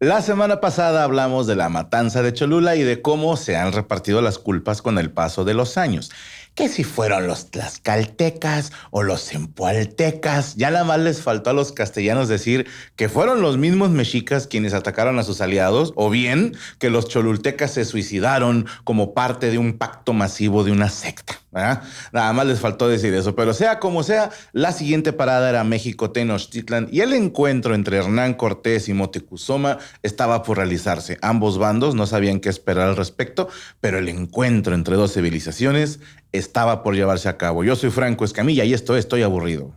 La semana pasada hablamos de la matanza de Cholula y de cómo se han repartido las culpas con el paso de los años. Que si fueron los tlaxcaltecas o los zempoaltecas, ya nada más les faltó a los castellanos decir que fueron los mismos mexicas quienes atacaron a sus aliados, o bien que los cholultecas se suicidaron como parte de un pacto masivo de una secta, ¿verdad? Nada más les faltó decir eso, pero sea como sea, la siguiente parada era México Tenochtitlan y el encuentro entre Hernán Cortés y Moctezuma estaba por realizarse. Ambos bandos no sabían qué esperar al respecto, pero el encuentro entre dos civilizaciones estaba por llevarse a cabo. Yo soy Franco Escamilla y esto es Estoy Aburrido.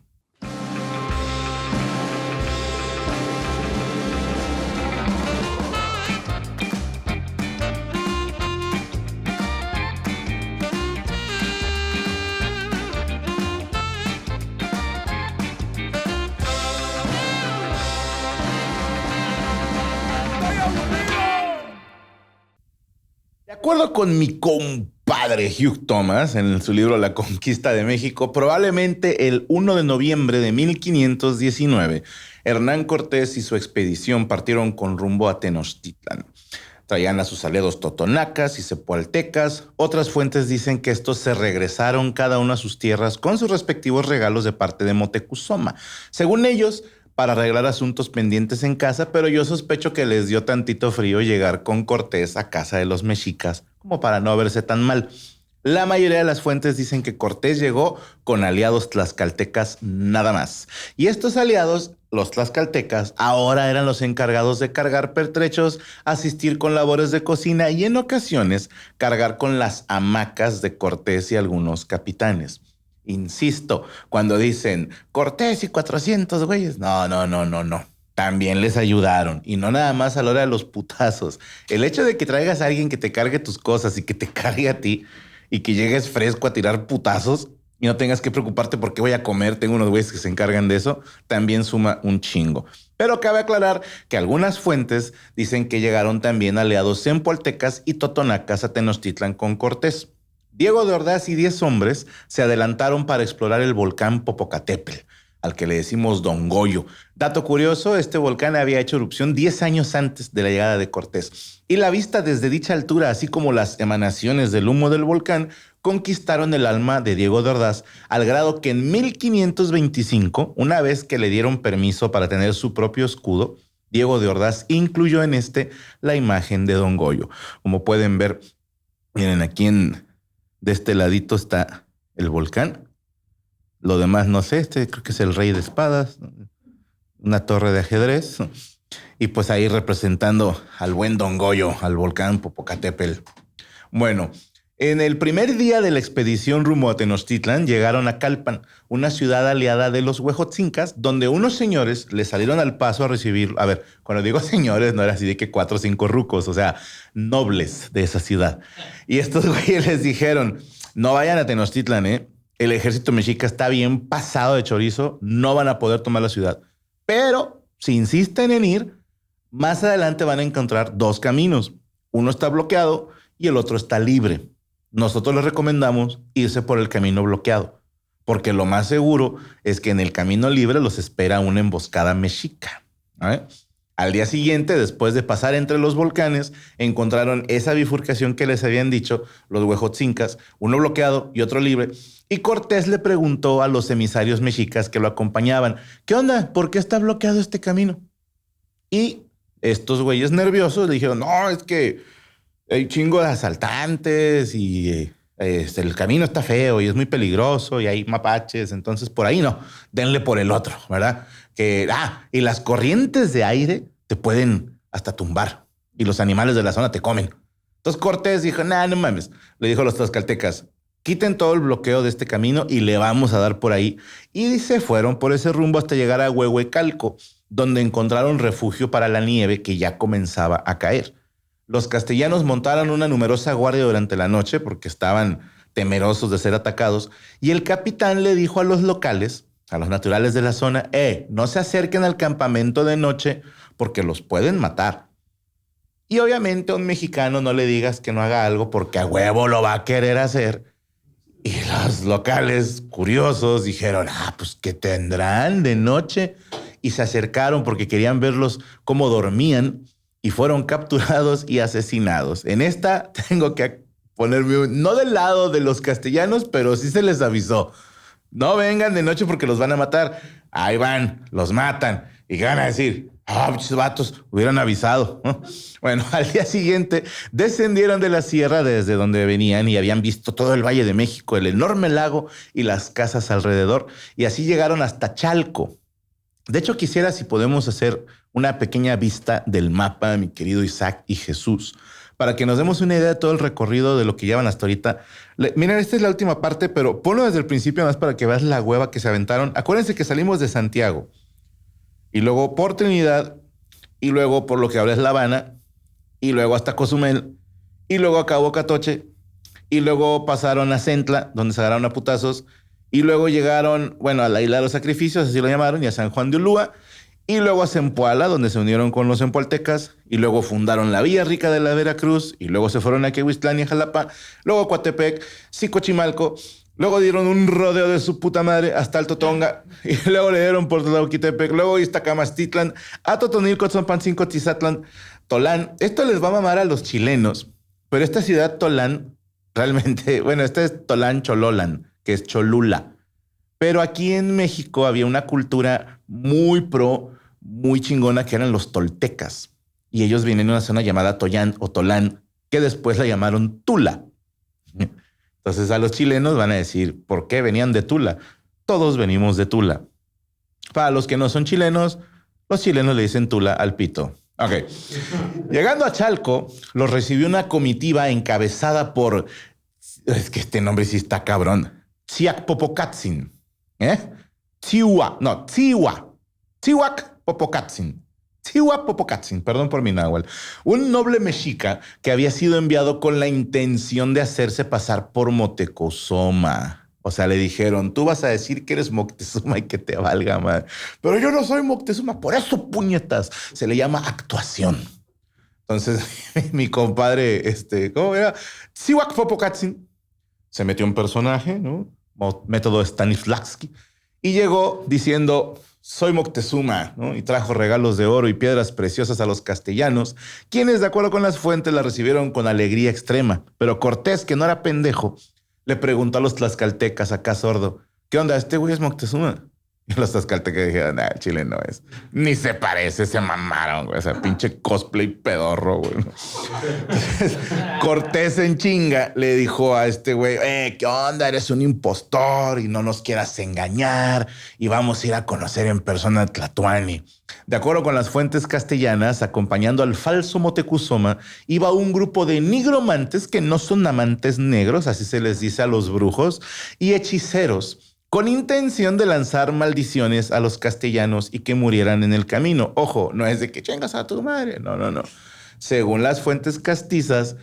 De acuerdo con mi compadre Hugh Thomas, en su libro La Conquista de México, probablemente el 1 de noviembre de 1519, Hernán Cortés y su expedición partieron con rumbo a Tenochtitlan. Traían a sus aliados totonacas y cepualtecas. Otras fuentes dicen que estos se regresaron cada uno a sus tierras con sus respectivos regalos de parte de Moctezuma. Según ellos, para arreglar asuntos pendientes en casa, pero yo sospecho que les dio tantito frío llegar con Cortés a casa de los mexicas, como para no verse tan mal. La mayoría de las fuentes dicen que Cortés llegó con aliados tlaxcaltecas nada más. Y estos aliados, los tlaxcaltecas, ahora eran los encargados de cargar pertrechos, asistir con labores de cocina y en ocasiones cargar con las hamacas de Cortés y algunos capitanes. Insisto, cuando dicen Cortés y 400 güeyes, no, no, no, no, no. También les ayudaron y no nada más a la hora de los putazos. El hecho de que traigas a alguien que te cargue tus cosas y que te cargue a ti y que llegues fresco a tirar putazos y no tengas que preocuparte por qué voy a comer, tengo unos güeyes que se encargan de eso, también suma un chingo. Pero cabe aclarar que algunas fuentes dicen que llegaron también aliados zempoaltecas y totonacas a Tenochtitlan con Cortés. Diego de Ordaz y 10 hombres se adelantaron para explorar el volcán Popocatépetl, al que le decimos Don Goyo. Dato curioso, este volcán había hecho erupción 10 años antes de la llegada de Cortés. Y la vista desde dicha altura, así como las emanaciones del humo del volcán, conquistaron el alma de Diego de Ordaz, al grado que en 1525, una vez que le dieron permiso para tener su propio escudo, Diego de Ordaz incluyó en este la imagen de Don Goyo. Como pueden ver, miren aquí de este ladito está el volcán. Lo demás no sé, este creo que es el rey de espadas, una torre de ajedrez. Y pues ahí representando al buen Don Goyo, al volcán Popocatépetl. Bueno, en el primer día de la expedición rumbo a Tenochtitlan llegaron a Calpan, una ciudad aliada de los huejotzincas, donde unos señores les salieron al paso a recibir. A ver, cuando digo señores, no era así de que 4 o 5 rucos, o sea, nobles de esa ciudad. Y estos güeyes les dijeron, no vayan a Tenochtitlan, ¿eh? El ejército mexica está bien pasado de chorizo, no van a poder tomar la ciudad. Pero si insisten en ir, más adelante van a encontrar 2 caminos. Uno está bloqueado y el otro está libre. Nosotros les recomendamos irse por el camino bloqueado, porque lo más seguro es que en el camino libre los espera una emboscada mexica. ¿Eh? Al día siguiente, después de pasar entre los volcanes, encontraron esa bifurcación que les habían dicho los huejotzincas, uno bloqueado y otro libre. Y Cortés le preguntó a los emisarios mexicas que lo acompañaban, ¿qué onda? ¿Por qué está bloqueado este camino? Y estos güeyes nerviosos le dijeron, no, es que hay chingo de asaltantes y el camino está feo y es muy peligroso y hay mapaches, entonces por ahí no, denle por el otro, ¿verdad? Y las corrientes de aire te pueden hasta tumbar y los animales de la zona te comen. Entonces Cortés dijo, nah, no mames, le dijo a los tlaxcaltecas, quiten todo el bloqueo de este camino y le vamos a dar por ahí. Y se fueron por ese rumbo hasta llegar a Huehuecalco, donde encontraron refugio para la nieve que ya comenzaba a caer. Los castellanos montaron una numerosa guardia durante la noche porque estaban temerosos de ser atacados y el capitán le dijo a los locales, a los naturales de la zona, no se acerquen al campamento de noche porque los pueden matar. Y obviamente a un mexicano no le digas que no haga algo porque a huevo lo va a querer hacer. Y los locales curiosos dijeron, pues ¿qué tendrán de noche? Y se acercaron porque querían verlos cómo dormían. y fueron capturados y asesinados. En esta tengo que ponerme, no del lado de los castellanos, pero sí se les avisó. No vengan de noche porque los van a matar. Ahí van, los matan. ¿Y qué van a decir? Pinches vatos, hubieran avisado, ¿no? Bueno, al día siguiente descendieron de la sierra desde donde venían y habían visto todo el Valle de México, el enorme lago y las casas alrededor. Y así llegaron hasta Chalco. De hecho, quisiera si podemos hacer una pequeña vista del mapa, mi querido Isaac y Jesús, para que nos demos una idea de todo el recorrido de lo que llevan hasta ahorita. Miren, esta es la última parte, pero ponlo desde el principio más para que veas la hueva que se aventaron. Acuérdense que salimos de Santiago y luego por Trinidad y luego por lo que ahora es La Habana y luego hasta Cozumel y luego a Cabo Catoche y luego pasaron a Centla, donde se agarraron a putazos y luego llegaron, bueno, a la Isla de los Sacrificios, así lo llamaron, y a San Juan de Ulúa. Y luego a Zempoala, donde se unieron con los zempoaltecas, y luego fundaron la Villa Rica de la Veracruz, y luego se fueron a Quehuistlán y a Jalapa, luego a Coatepec, Xicochimalco, luego dieron un rodeo de su puta madre hasta Alto Tonga, y luego le dieron por Tlauquitepec, luego Iztacamastitlan, a Totonilco, Tzompancinco, Tizatlán, Tolán. Esto les va a mamar a los chilenos, pero esta ciudad Tolán, realmente, bueno, esta es Tolán Chololan, que es Cholula. Pero aquí en México había una cultura muy chingona, que eran los toltecas. Y ellos vienen de una zona llamada Toyán o Tolán, que después la llamaron Tula. Entonces a los chilenos van a decir, ¿por qué venían de Tula? Todos venimos de Tula. Para los que no son chilenos, los chilenos le dicen Tula al pito. Ok. Llegando a Chalco, los recibió una comitiva encabezada por... Es que este nombre sí está cabrón. Tsiac-Popocatzin. Tihuac Popocatzin. Tihuac Popocatzin, perdón por mi náhuatl. Un noble mexica que había sido enviado con la intención de hacerse pasar por Moctezuma. O sea, le dijeron, tú vas a decir que eres Moctezuma y que te valga madre. Pero yo no soy Moctezuma, por eso, puñetas. Se le llama actuación. Entonces, mi compadre, ¿cómo era? Tihuac Popocatzin se metió un personaje, ¿no? Método Stanislavski, y llegó diciendo, soy Moctezuma, ¿no? Y trajo regalos de oro y piedras preciosas a los castellanos, quienes, de acuerdo con las fuentes, la recibieron con alegría extrema. Pero Cortés, que no era pendejo, le preguntó a los tlaxcaltecas, acá sordo, ¿qué onda? ¿Este güey es Moctezuma? Y los tlaxcaltecas dijeron, nah, Chile no es. Ni se parece, se mamaron, güey. O sea, pinche cosplay pedorro, güey. Entonces, Cortés en chinga le dijo a este güey, ¿qué onda? Eres un impostor y no nos quieras engañar y vamos a ir a conocer en persona a Tlatuani. De acuerdo con las fuentes castellanas, acompañando al falso Moctezuma, iba un grupo de nigromantes, que no son amantes negros, así se les dice a los brujos, y hechiceros, con intención de lanzar maldiciones a los castellanos y que murieran en el camino. Ojo, no es de que chingas a tu madre, no. Según las fuentes castizas,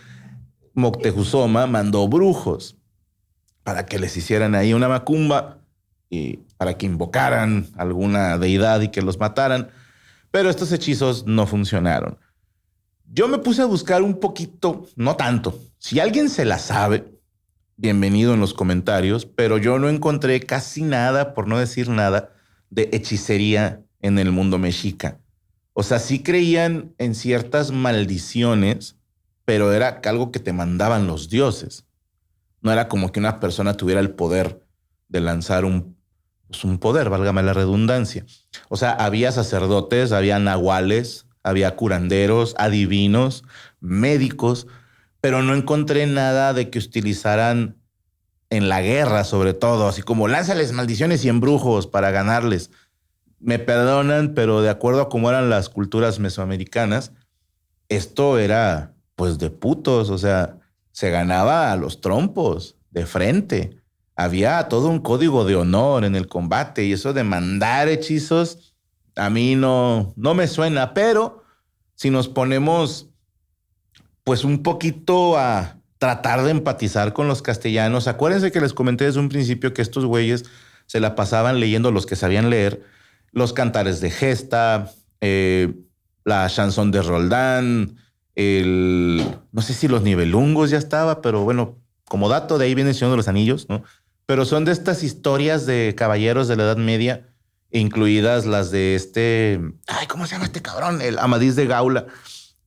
Moctezuma mandó brujos para que les hicieran ahí una macumba y para que invocaran alguna deidad y que los mataran. Pero estos hechizos no funcionaron. Yo me puse a buscar un poquito, no tanto. Si alguien se la sabe, bienvenido en los comentarios, pero yo no encontré casi nada, por no decir nada, de hechicería en el mundo mexica. O sea, sí creían en ciertas maldiciones, pero era algo que te mandaban los dioses. No era como que una persona tuviera el poder de lanzar un poder, válgame la redundancia. O sea, había sacerdotes, había nahuales, había curanderos, adivinos, médicos, pero no encontré nada de que utilizaran en la guerra, sobre todo, así como lánzales maldiciones y embrujos para ganarles. Me perdonan, pero de acuerdo a cómo eran las culturas mesoamericanas, esto era pues de putos, o sea, se ganaba a los trompos, de frente. Había todo un código de honor en el combate y eso de mandar hechizos a mí no me suena, pero si nos ponemos pues un poquito a tratar de empatizar con los castellanos. Acuérdense que les comenté desde un principio que estos güeyes se la pasaban leyendo, los que sabían leer, los cantares de gesta, la chanson de Roldán, no sé si los nivelungos ya estaba, pero bueno, como dato de ahí viene el Señor de los Anillos, ¿no? Pero son de estas historias de caballeros de la Edad Media, incluidas las de ¿cómo se llama este cabrón? El Amadís de Gaula,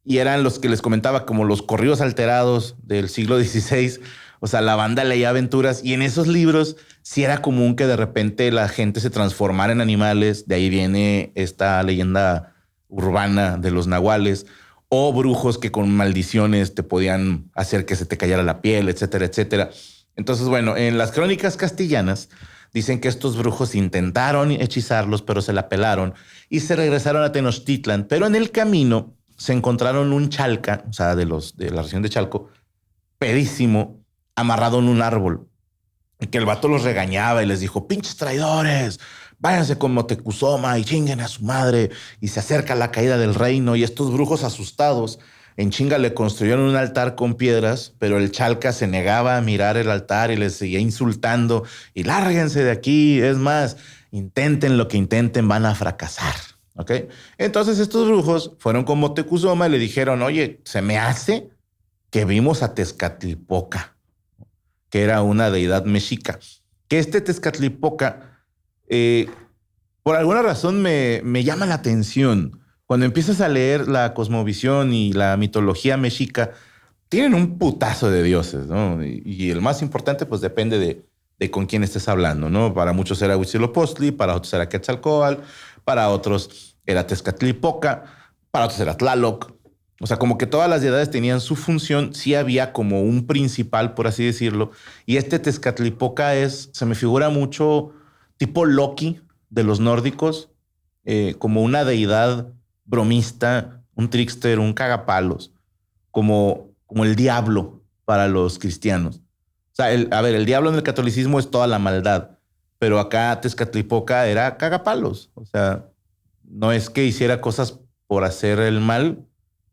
y eran los que les comentaba como los corridos alterados del siglo XVI. O sea, la banda leía aventuras y en esos libros sí era común que de repente la gente se transformara en animales. De ahí viene esta leyenda urbana de los nahuales o brujos que con maldiciones te podían hacer que se te cayera la piel, etcétera, etcétera. Entonces, bueno, en las crónicas castellanas dicen que estos brujos intentaron hechizarlos, pero se la pelaron y se regresaron a Tenochtitlan. Pero en el camino se encontraron un chalca, o sea, de la región de Chalco, pedísimo, amarrado en un árbol. Y que el vato los regañaba y les dijo, pinches traidores, váyanse con Moctezuma y chinguen a su madre. Y se acerca la caída del reino y estos brujos asustados en chinga le construyeron un altar con piedras, pero el chalca se negaba a mirar el altar y les seguía insultando y lárguense de aquí. Es más, intenten lo que intenten, van a fracasar. ¿Ok? Entonces estos brujos fueron con Moctezuma y le dijeron, oye, se me hace que vimos a Tezcatlipoca, que era una deidad mexica. Que este Tezcatlipoca, por alguna razón me llama la atención. Cuando empiezas a leer la cosmovisión y la mitología mexica, tienen un putazo de dioses, ¿no? Y el más importante, pues depende de con quién estés hablando, ¿no? Para muchos era Huitzilopochtli, para otros era Quetzalcóatl, para otros era Tezcatlipoca, para otros era Tlaloc. O sea, como que todas las deidades tenían su función, sí había como un principal, por así decirlo. Y este Tezcatlipoca se me figura mucho tipo Loki de los nórdicos, como una deidad bromista, un trickster, un cagapalos, como el diablo para los cristianos. O sea, el diablo en el catolicismo es toda la maldad, pero acá Tezcatlipoca era cagapalos. O sea, no es que hiciera cosas por hacer el mal,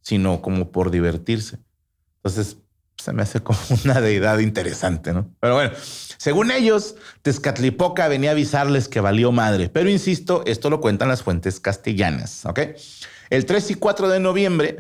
sino como por divertirse. Entonces, se me hace como una deidad interesante, ¿no? Pero bueno, según ellos, Tezcatlipoca venía a avisarles que valió madre. Pero insisto, esto lo cuentan las fuentes castellanas, ¿ok? El 3 y 4 de noviembre,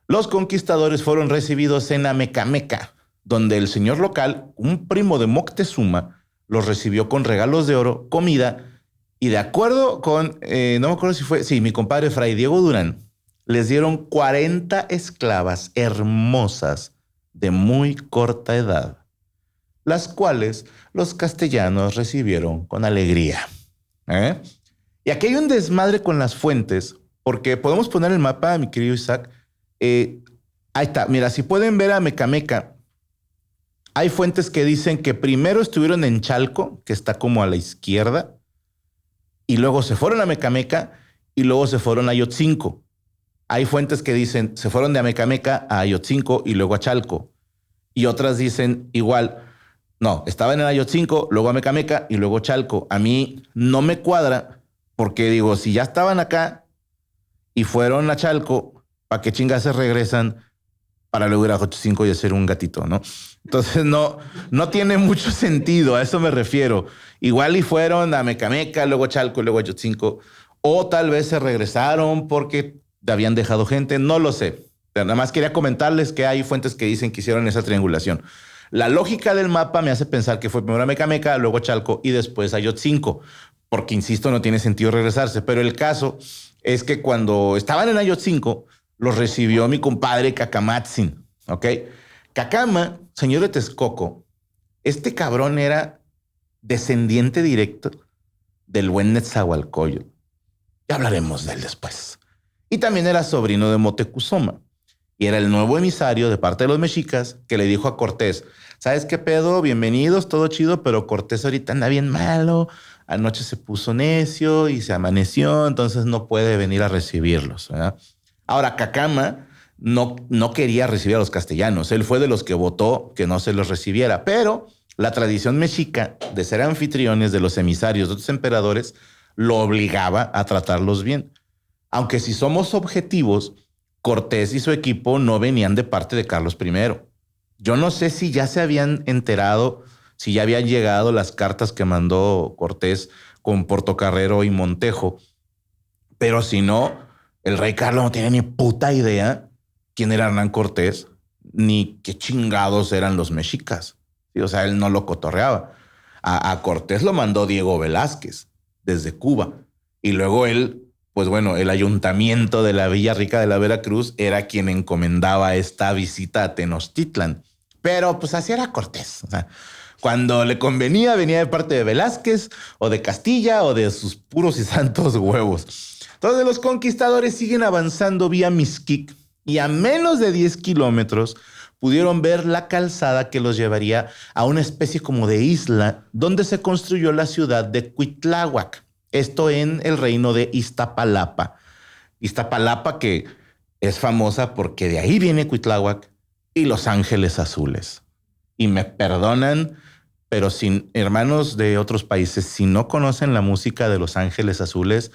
los conquistadores fueron recibidos en Amecameca, donde el señor local, un primo de Moctezuma, los recibió con regalos de oro, comida, y de acuerdo con, no me acuerdo si fue, sí, mi compadre Fray Diego Durán, les dieron 40 esclavas hermosas de muy corta edad, las cuales los castellanos recibieron con alegría. ¿Eh? Y aquí hay un desmadre con las fuentes, porque podemos poner el mapa, mi querido Isaac. Ahí está, mira, si pueden ver a Mecameca, hay fuentes que dicen que primero estuvieron en Chalco, que está como a la izquierda, y luego se fueron a Mecameca, y luego se fueron a Ayotzinco. Hay fuentes que dicen se fueron de Amecameca a Ayotzinco y luego a Chalco. Y otras dicen igual, no, estaban en Ayotzinco, luego Amecameca y luego Chalco. A mí no me cuadra porque digo, si ya estaban acá y fueron a Chalco, ¿para qué chingas se regresan para luego ir a Ayotzinco y hacer un gatito, no? Entonces no tiene mucho sentido, a eso me refiero. Igual y fueron a Amecameca, luego Chalco, luego Ayotzinco. O tal vez se regresaron porque habían dejado gente, no lo sé. Pero nada más quería comentarles que hay fuentes que dicen que hicieron esa triangulación. La lógica del mapa me hace pensar que fue primero Mecameca, luego Chalco y después Ayotzinco, porque insisto, no tiene sentido regresarse. Pero el caso es que cuando estaban en Ayotzinco, los recibió mi compadre Cacamatzin, ¿ok? Cacama, señor de Texcoco, este cabrón era descendiente directo del buen Netzahualcóyotl. Ya hablaremos de él después. Y también era sobrino de Moctezuma. Y era el nuevo emisario de parte de los mexicas que le dijo a Cortés, ¿sabes qué pedo? Bienvenidos, todo chido, pero Cortés ahorita anda bien malo. Anoche se puso necio y se amaneció, entonces no puede venir a recibirlos, ¿verdad? Ahora, Cacama no quería recibir a los castellanos. Él fue de los que votó que no se los recibiera. Pero la tradición mexica de ser anfitriones de los emisarios de otros emperadores lo obligaba a tratarlos bien. Aunque si somos objetivos, Cortés y su equipo no venían de parte de Carlos I. Yo no sé si ya se habían enterado, si ya habían llegado las cartas que mandó Cortés con Portocarrero y Montejo, pero si no, el rey Carlos no tiene ni puta idea quién era Hernán Cortés, ni qué chingados eran los mexicas. Sí, o sea, él no lo cotorreaba. A Cortés lo mandó Diego Velázquez desde Cuba y luego él pues bueno, el ayuntamiento de la Villa Rica de la Veracruz era quien encomendaba esta visita a Tenochtitlan. Pero pues así era Cortés. O sea, cuando le convenía, venía de parte de Velázquez o de Castilla o de sus puros y santos huevos. Entonces los conquistadores siguen avanzando vía Mixquic y a menos de 10 kilómetros pudieron ver la calzada que los llevaría a una especie como de isla donde se construyó la ciudad de Cuitláhuac. Esto en el reino de Iztapalapa. Iztapalapa que es famosa porque de ahí viene Cuitláhuac y Los Ángeles Azules. Y me perdonan, pero sin hermanos de otros países, si no conocen la música de Los Ángeles Azules,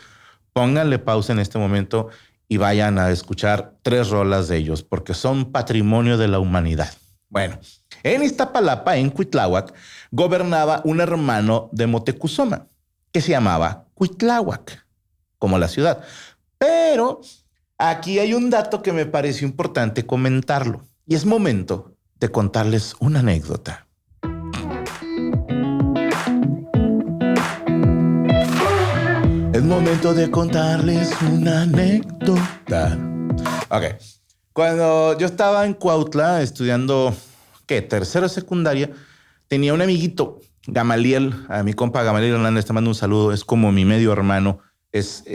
pónganle pausa en este momento y vayan a escuchar 3 rolas de ellos, porque son patrimonio de la humanidad. Bueno, en Iztapalapa, en Cuitláhuac, gobernaba un hermano de Moctezuma, que se llamaba Cuitláhuac, como la ciudad. Pero aquí hay un dato que me pareció importante comentarlo, y es momento de contarles una anécdota. Es momento de contarles una anécdota. Ok. Cuando yo estaba en Cuautla estudiando, tercero de secundaria, tenía un amiguito, Gamaliel, a mi compa Gamaliel Hernández, te mando un saludo, es como mi medio hermano. Es,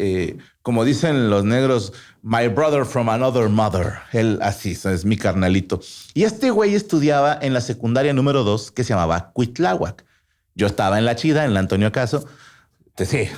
como dicen los negros, my brother from another mother. Él así, es mi carnalito. Y este güey estudiaba en la secundaria número 2 que se llamaba Cuitláhuac. Yo estaba en la chida, en la Antonio Caso. Sí.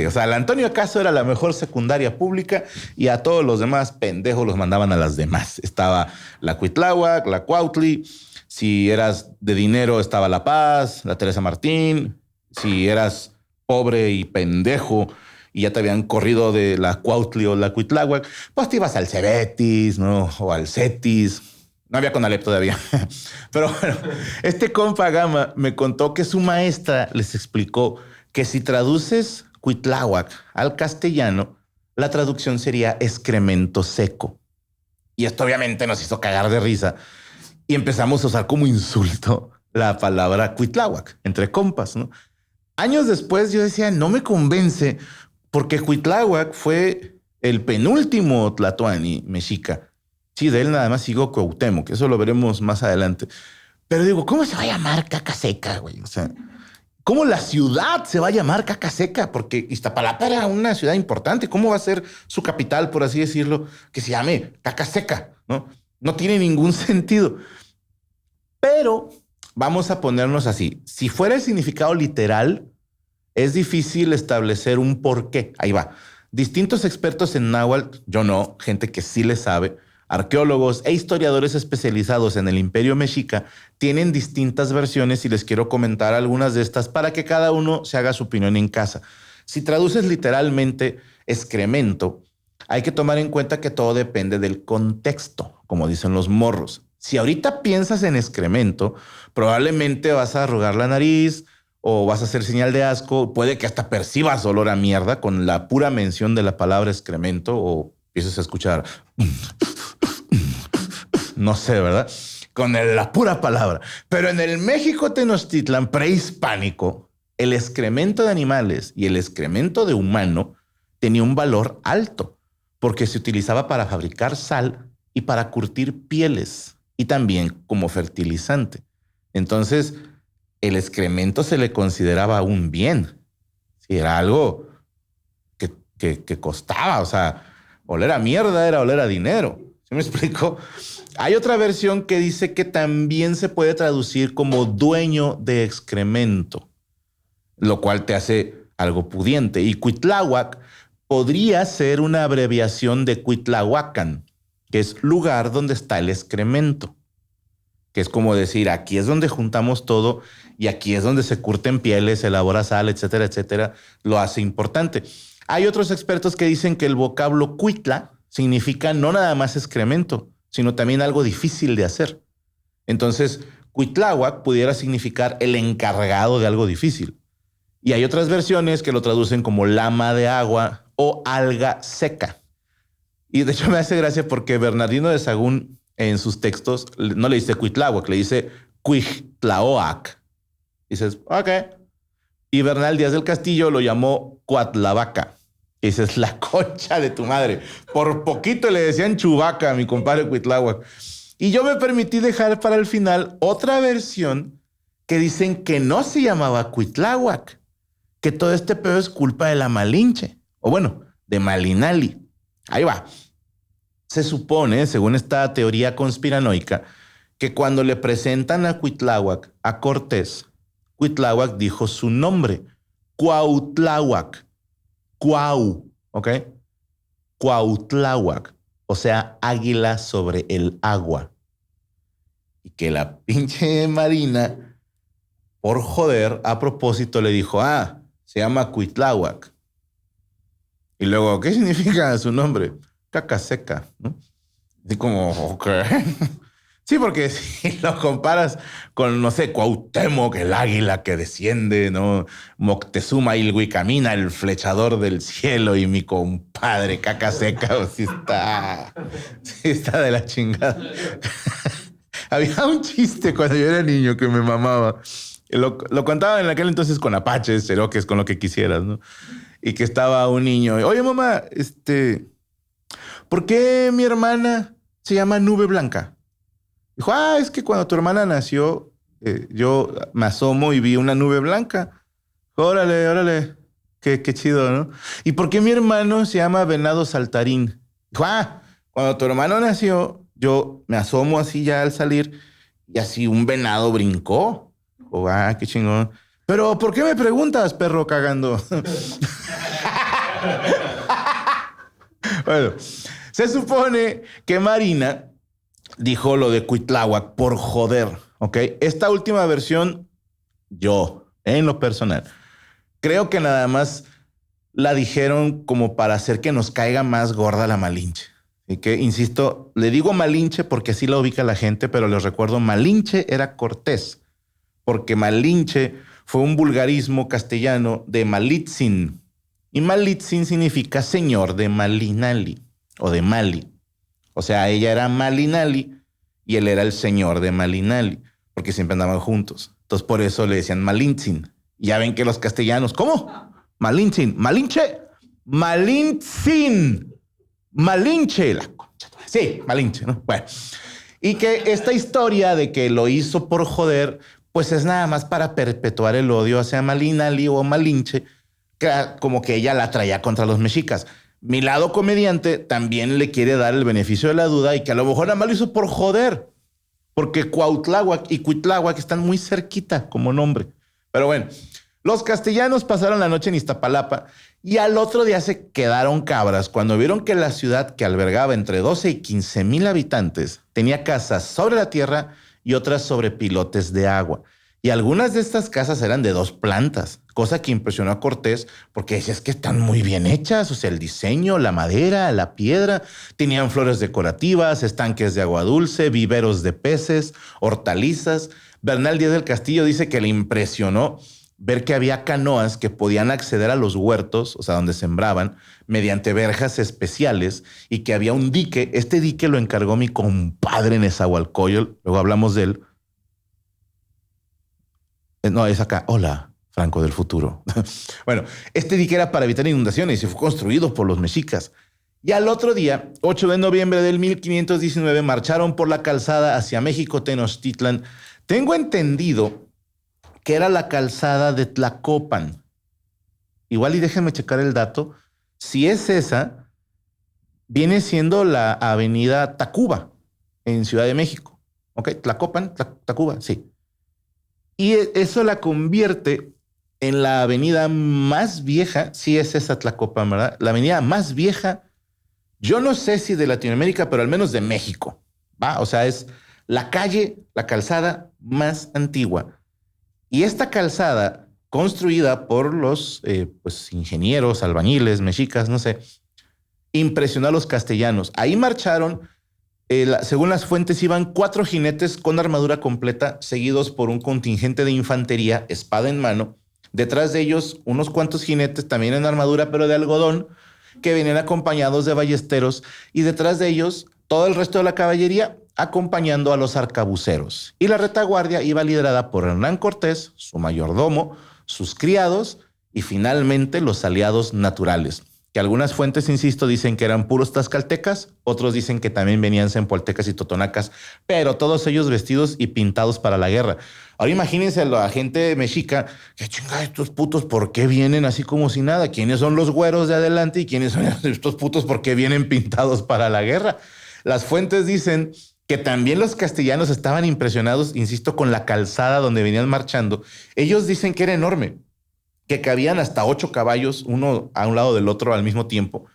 O sea, la Antonio Caso era la mejor secundaria pública y a todos los demás pendejos los mandaban a las demás. Estaba la Cuitláhuac, la Cuautli. Si eras de dinero, estaba La Paz, la Teresa Martín. Si eras pobre y pendejo y ya te habían corrido de la Cuautli o la Cuitláhuac, pues te ibas al Cebetis, ¿no? O al Cetis. No había Conalep todavía. Pero bueno, este compa Gama me contó que su maestra les explicó que si traduces Cuitláhuac al castellano, la traducción sería excremento seco. Y esto obviamente nos hizo cagar de risa y empezamos a usar como insulto la palabra Cuitláhuac entre compas, ¿no? Años después yo decía, no me convence porque Cuitláhuac fue el penúltimo tlatoani mexica. Sí, de él nada más sigo Cuauhtémoc, que eso lo veremos más adelante. Pero digo, ¿cómo se va a llamar caca seca, güey? O sea, ¿cómo la ciudad se va a llamar caca seca? Porque Iztapalapa era una ciudad importante. ¿Cómo va a ser su capital, por así decirlo, que se llame caca seca? No, no tiene ningún sentido. Pero vamos a ponernos así. Si fuera el significado literal, es difícil establecer un porqué. Ahí va. Distintos expertos en náhuatl, yo no, gente que sí le sabe, arqueólogos e historiadores especializados en el Imperio Mexica tienen distintas versiones y les quiero comentar algunas de estas para que cada uno se haga su opinión en casa. Si traduces literalmente excremento, hay que tomar en cuenta que todo depende del contexto, como dicen los morros. Si ahorita piensas en excremento, probablemente vas a arrugar la nariz o vas a hacer señal de asco. Puede que hasta percibas olor a mierda con la pura mención de la palabra excremento o empieces a escuchar... No sé, ¿verdad? Con la pura palabra. Pero en el México Tenochtitlan prehispánico, el excremento de animales y el excremento de humano tenía un valor alto porque se utilizaba para fabricar sal y para curtir pieles y también como fertilizante. Entonces, el excremento se le consideraba un bien. Si era algo que costaba, o sea, oler a mierda era oler a dinero. ¿Sí me explico? Hay otra versión que dice que también se puede traducir como dueño de excremento, lo cual te hace algo pudiente. Y Cuitláhuac podría ser una abreviación de Cuitlahuacan, que es lugar donde está el excremento, que es como decir, aquí es donde juntamos todo y aquí es donde se curten pieles, se elabora sal, etcétera, etcétera, lo hace importante. Hay otros expertos que dicen que el vocablo cuitla significa no nada más excremento, sino también algo difícil de hacer. Entonces, Cuitláhuac pudiera significar el encargado de algo difícil. Y hay otras versiones que lo traducen como lama de agua o alga seca. Y de hecho me hace gracia porque Bernardino de Sahagún en sus textos no le dice Cuitláhuac, le dice Cuixtlaoac. Dices, ok. Y Bernal Díaz del Castillo lo llamó Cuatlavaca, Y dices, la concha de tu madre. Por poquito le decían Chewbacca a mi compadre Cuitláhuac. Y yo me permití dejar para el final otra versión que dicen que no se llamaba Cuitláhuac, que todo este pedo es culpa de la Malinche, o bueno, de Malinali. Ahí va. Se supone, según esta teoría conspiranoica, que cuando le presentan a Cuitláhuac a Cortés, Cuitláhuac dijo su nombre, Cuautláhuac. Cuau, ¿ok? Cuautláhuac, o sea, águila sobre el agua. Y que la pinche Marina, por joder, a propósito le dijo, se llama Cuitláhuac. Y luego, ¿qué significa su nombre? Caca seca, ¿no? Así como, ok. Sí, porque si lo comparas con, no sé, Cuauhtémoc, el águila que desciende, ¿no? Moctezuma Ilhuicamina, el flechador del cielo, y mi compadre Caca Seca, sí está de la chingada. Había un chiste cuando yo era niño que me mamaba. Lo contaban en aquel entonces con apaches, cheroques, con lo que quisieras, ¿no? Y que estaba un niño. Oye, mamá, ¿por qué mi hermana se llama Nube Blanca? Dijo, es que cuando tu hermana nació, yo me asomo y vi una nube blanca. Órale, órale, qué chido, ¿no? ¿Y por qué mi hermano se llama Venado Saltarín? Dijo, cuando tu hermano nació, yo me asomo así ya al salir y así un venado brincó. Dijo, qué chingón. Pero, ¿por qué me preguntas, perro cagando? Bueno, se supone que Marina dijo lo de Cuitláhuac por joder, ¿ok? Esta última versión, yo, en lo personal, creo que nada más la dijeron como para hacer que nos caiga más gorda la Malinche. Y que, insisto, le digo Malinche porque así la ubica la gente, pero les recuerdo, Malinche era Cortés, porque Malinche fue un vulgarismo castellano de Malitzin. Y Malitzin significa señor de Malinali o de Mali. O sea, ella era Malinali y él era el señor de Malinali, porque siempre andaban juntos. Entonces, por eso le decían Malintzin. Y ya ven que los castellanos, ¿cómo? Malintzin, Malinche, Malintzin, Malinche. La concha. Sí, Malinche, ¿no? Bueno. Y que esta historia de que lo hizo por joder, pues es nada más para perpetuar el odio hacia Malinali o Malinche, que como que ella la traía contra los mexicas. Mi lado comediante también le quiere dar el beneficio de la duda y que a lo mejor nada más lo hizo por joder, porque Cuautláhuac y Cuitláhuac están muy cerquita como nombre. Pero bueno, los castellanos pasaron la noche en Iztapalapa y al otro día se quedaron cabras cuando vieron que la ciudad, que albergaba entre 12 y 15 mil habitantes, tenía casas sobre la tierra y otras sobre pilotes de agua. Y algunas de estas casas eran de 2 plantas, cosa que impresionó a Cortés porque decía, es que están muy bien hechas, o sea, el diseño, la madera, la piedra, tenían flores decorativas, estanques de agua dulce, viveros de peces, hortalizas. Bernal Díaz del Castillo dice que le impresionó ver que había canoas que podían acceder a los huertos, o sea, donde sembraban, mediante verjas especiales y que había un dique. Este dique lo encargó mi compadre Nezahualcóyotl, luego hablamos de él. No, es acá. Hola, Franco del futuro. Bueno, este dique era para evitar inundaciones y fue construido por los mexicas. Y al otro día, 8 de noviembre del 1519, marcharon por la calzada hacia México, Tenochtitlan. Tengo entendido que era la calzada de Tlacopan. Igual y déjenme checar el dato. Si es esa, viene siendo la avenida Tacuba en Ciudad de México. ¿Ok? Tlacopan, Tacuba, sí. Y eso la convierte en la avenida más vieja, sí es esa Tlacopan, ¿verdad? La avenida más vieja, yo no sé si de Latinoamérica, pero al menos de México, ¿va? O sea, es la calle, la calzada más antigua. Y esta calzada, construida por los ingenieros, albañiles, mexicas, no sé, impresionó a los castellanos. Ahí marcharon. Según las fuentes, iban 4 jinetes con armadura completa, seguidos por un contingente de infantería, espada en mano. Detrás de ellos, unos cuantos jinetes también en armadura, pero de algodón, que venían acompañados de ballesteros. Y detrás de ellos, todo el resto de la caballería, acompañando a los arcabuceros. Y la retaguardia iba liderada por Hernán Cortés, su mayordomo, sus criados y finalmente los aliados naturales. que algunas fuentes, insisto, dicen que eran puros tlaxcaltecas, otros dicen que también venían cempoltecas y totonacas, pero todos ellos vestidos y pintados para la guerra. Ahora imagínense a la gente mexica, que chinga, estos putos, ¿por qué vienen así como si nada? ¿Quiénes son los güeros de adelante y quiénes son estos putos por qué vienen pintados para la guerra? Las fuentes dicen que también los castellanos estaban impresionados, insisto, con la calzada donde venían marchando. Ellos dicen que era enorme, que cabían hasta 8 caballos, uno a un lado del otro al mismo tiempo,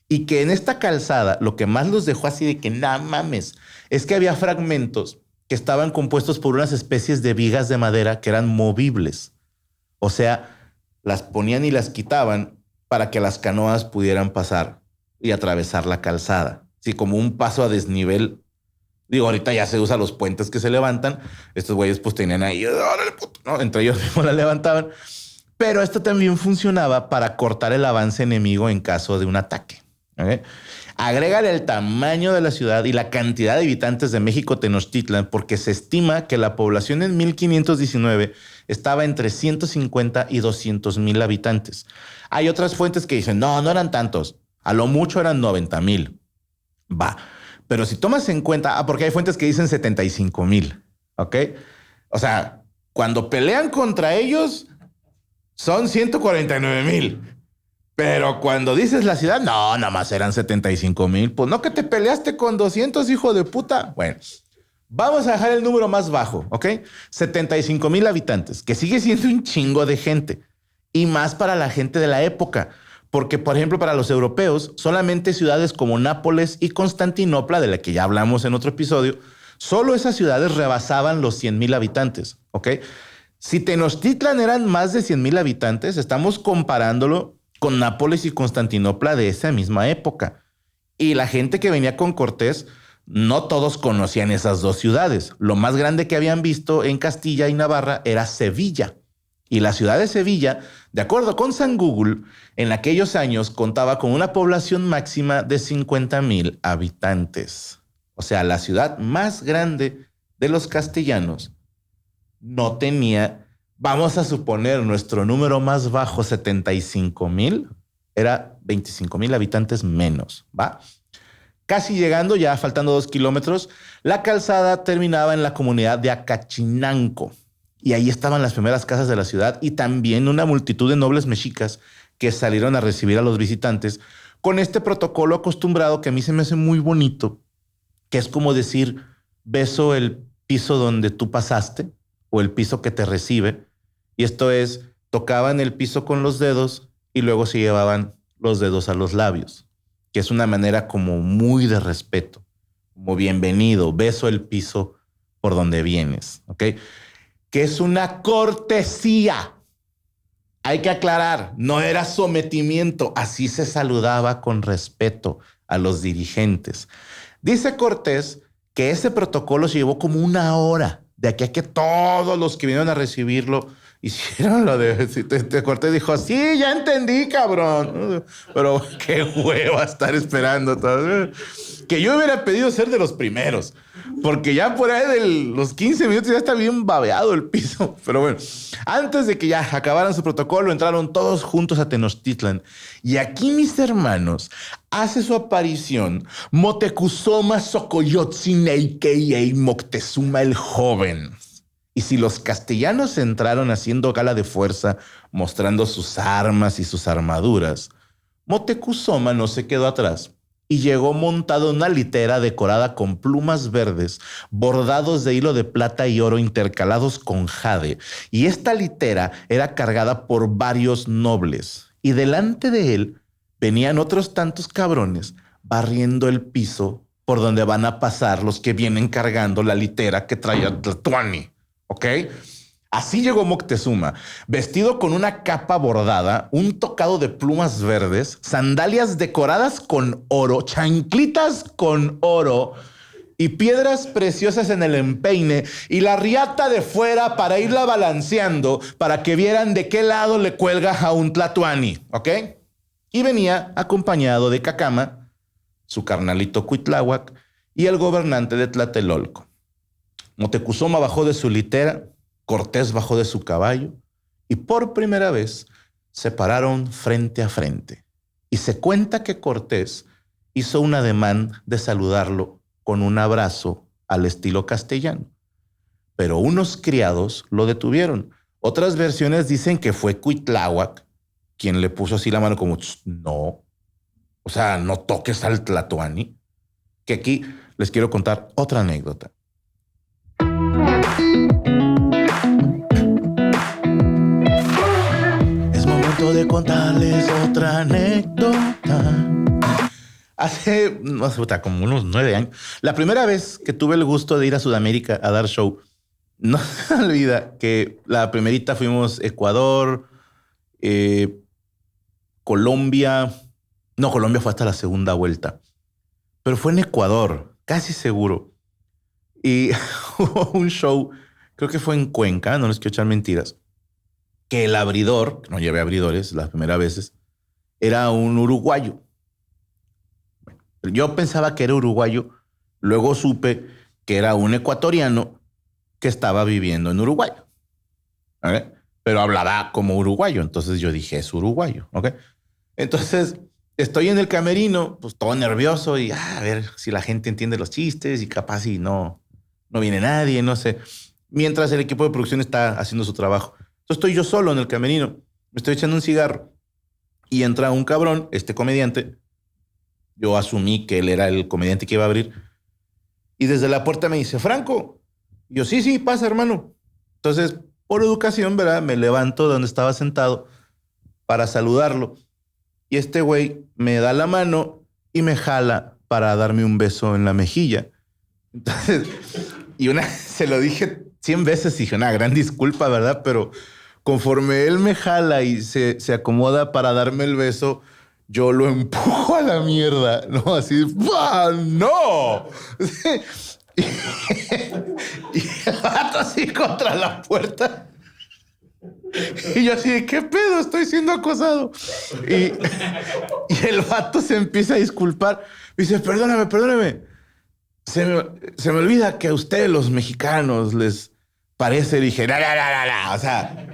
y que en esta calzada lo que más los dejó así de que nada mames, es que había fragmentos que estaban compuestos por unas especies de vigas de madera que eran movibles. O sea, las ponían y las quitaban para que las canoas pudieran pasar y atravesar la calzada. Así como un paso a desnivel. Digo, ahorita ya se usan los puentes que se levantan. Estos güeyes pues tenían ahí, órale, puto, ¿no? Entre ellos mismos la levantaban. Pero esto también funcionaba para cortar el avance enemigo en caso de un ataque. ¿Okay? Agrégale el tamaño de la ciudad y la cantidad de habitantes de México Tenochtitlan, porque se estima que la población en 1519 estaba entre 150 y 200,000 habitantes. Hay otras fuentes que dicen, no eran tantos. A lo mucho eran 90,000. Va. Pero si tomas en cuenta, porque hay fuentes que dicen 75,000. ¿Ok? O sea, cuando pelean contra ellos son 149,000. Pero cuando dices la ciudad, no, nada más eran 75,000. Pues no que te peleaste con 200, hijo de puta. Bueno, vamos a dejar el número más bajo, ¿ok? 75,000 habitantes, que sigue siendo un chingo de gente. Y más para la gente de la época. Porque, por ejemplo, para los europeos, solamente ciudades como Nápoles y Constantinopla, de la que ya hablamos en otro episodio, solo esas ciudades rebasaban los 100,000 habitantes, ¿ok? Si Tenochtitlan eran más de 100,000 habitantes, estamos comparándolo con Nápoles y Constantinopla de esa misma época. Y la gente que venía con Cortés, no todos conocían esas dos ciudades. Lo más grande que habían visto en Castilla y Navarra era Sevilla. Y la ciudad de Sevilla, de acuerdo con San Google, en aquellos años contaba con una población máxima de 50,000 habitantes. O sea, la ciudad más grande de los castellanos no tenía, vamos a suponer nuestro número más bajo, 75,000, era 25,000 habitantes menos, ¿va? Casi llegando, ya faltando 2 kilómetros, la calzada terminaba en la comunidad de Acachinanco. Y ahí estaban las primeras casas de la ciudad y también una multitud de nobles mexicas que salieron a recibir a los visitantes con este protocolo acostumbrado que a mí se me hace muy bonito, que es como decir, beso el piso donde tú pasaste o el piso que te recibe. Y esto es, tocaban el piso con los dedos y luego se llevaban los dedos a los labios, que es una manera como muy de respeto, como bienvenido, beso el piso por donde vienes, ¿ok? Que es una cortesía. Hay que aclarar, no era sometimiento, así se saludaba con respeto a los dirigentes. Dice Cortés que ese protocolo se llevó como 1 hora, de aquí a que todos los que vinieron a recibirlo hicieron lo de Cortés dijo, sí, ya entendí, cabrón. Pero qué hueva estar esperando todo. Que yo hubiera pedido ser de los primeros, porque ya por ahí de los 15 minutos ya está bien babeado el piso. Pero bueno, antes de que ya acabaran su protocolo, entraron todos juntos a Tenochtitlan. Y aquí, mis hermanos, hace su aparición Moctezuma Xocoyotzin, a.k.a. Moctezuma el Joven. Y si los castellanos entraron haciendo gala de fuerza, mostrando sus armas y sus armaduras, Moctezuma no se quedó atrás y llegó montado en una litera decorada con plumas verdes, bordados de hilo de plata y oro intercalados con jade. Y esta litera era cargada por varios nobles. Y delante de él venían otros tantos cabrones barriendo el piso por donde van a pasar los que vienen cargando la litera que traía Tlatuani. ¿Ok? Así llegó Moctezuma, vestido con una capa bordada, un tocado de plumas verdes, sandalias decoradas con oro, chanclitas con oro y piedras preciosas en el empeine y la riata de fuera para irla balanceando para que vieran de qué lado le cuelga a un Tlatuani. ¿Ok? Y venía acompañado de Cacama, su carnalito Cuitláhuac y el gobernante de Tlatelolco. Moctezuma bajó de su litera, Cortés bajó de su caballo y por primera vez se pararon frente a frente. Y se cuenta que Cortés hizo un ademán de saludarlo con un abrazo al estilo castellano. Pero unos criados lo detuvieron. Otras versiones dicen que fue Cuitláhuac quien le puso así la mano como, no, o sea, no toques al Tlatoani. Que aquí les quiero contar otra anécdota. Es momento de contarles otra anécdota. Hace, no sé, como unos 9 años, la primera vez que tuve el gusto de ir a Sudamérica a dar show, no se me olvida que la primerita fuimos Ecuador, Colombia. No, Colombia fue hasta la segunda vuelta, pero fue en Ecuador, casi seguro. Y hubo un show, creo que fue en Cuenca, no les quiero echar mentiras, que el abridor, no llevé abridores las primeras veces, era un uruguayo. Yo pensaba que era uruguayo, luego supe que era un ecuatoriano que estaba viviendo en Uruguay. ¿Okay? Pero hablaba como uruguayo, entonces yo dije, es uruguayo. ¿Okay? Entonces estoy en el camerino, pues todo nervioso y a ver si la gente entiende los chistes y capaz si no viene nadie, no sé. Mientras el equipo de producción está haciendo su trabajo. Entonces estoy yo solo en el camerino, me estoy echando un cigarro y entra un cabrón, este comediante. Yo asumí que él era el comediante que iba a abrir. Y desde la puerta me dice, Franco. Y yo, sí, pasa, hermano. Entonces, por educación, ¿verdad? Me levanto de donde estaba sentado para saludarlo. Y este güey me da la mano y me jala para darme un beso en la mejilla. Entonces, se lo dije 100 veces y dije, una gran disculpa, ¿verdad? Pero conforme él me jala y se acomoda para darme el beso, yo lo empujo a la mierda, ¿no? Así, ¡bah, no! Y el vato así contra la puerta. Y yo así, ¿qué pedo? Estoy siendo acosado. Y el vato se empieza a disculpar. Dice, perdóname. Se me olvida que a ustedes los mexicanos les parece. Dije, no. O sea,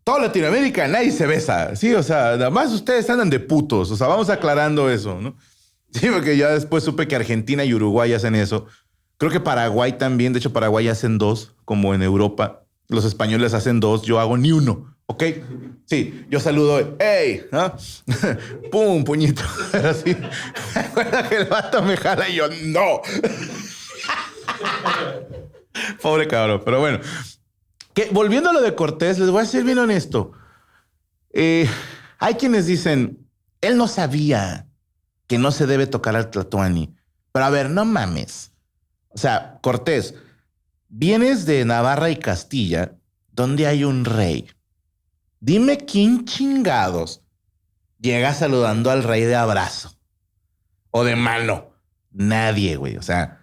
toda Latinoamérica nadie se besa. Sí, o sea, nada más ustedes andan de putos. O sea, vamos aclarando eso, ¿no? Sí, porque ya después supe que Argentina y Uruguay hacen eso. Creo que Paraguay también. De hecho, Paraguay hacen 2, como en Europa. Los españoles hacen 2. Yo hago ni uno. ¿Ok? Sí, yo saludo. ¡Ey! ¿No? ¡Pum! Puñito. Así. Me acuerdo que el vato me jala y yo, ¡no! Pobre cabrón. Pero bueno. Volviendo a lo de Cortés, les voy a ser bien honesto. Hay quienes dicen, él no sabía que no se debe tocar al Tlatoani. Pero a ver, no mames. O sea, Cortés, vienes de Navarra y Castilla, donde hay un rey. Dime quién chingados llega saludando al rey de abrazo o de mano. Nadie, güey. O sea,